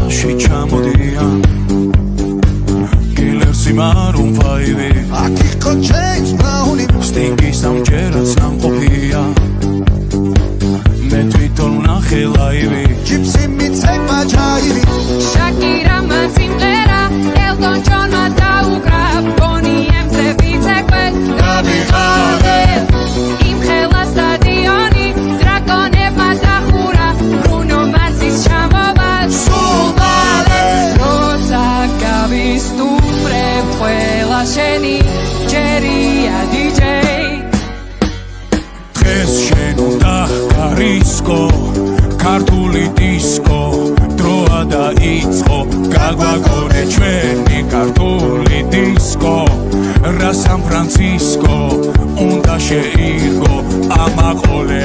სახლში ჩამოდიან კილერსი მარუნ ფაივი აქ იყო ჯეიმს ბრაუნი სტინგის ამჯერად სამყოფია მე თვითონ ვნახე ლაივი ჯიპსი მიცემა ჯაივი შაკირა მან სიმღერა ელტონ ჯონმა დაუკრა ბონი ემზე ვიცეკვე გამიხარე იმ ხელა სტადიონი დრაკონებმა დახურა ბრუნო მარსის ჩამოვა სულ მალე როცა გავისტუმრებ ყველა შენი ჯერია დიჯეი დღეს შენ უნდა გარისკო ქართული დისკო დროა დაიწყო გაგვაგონე ჩვენი ქართული დისკო რა სან ფრანცისკო უნდა შეირგო ამაყოლე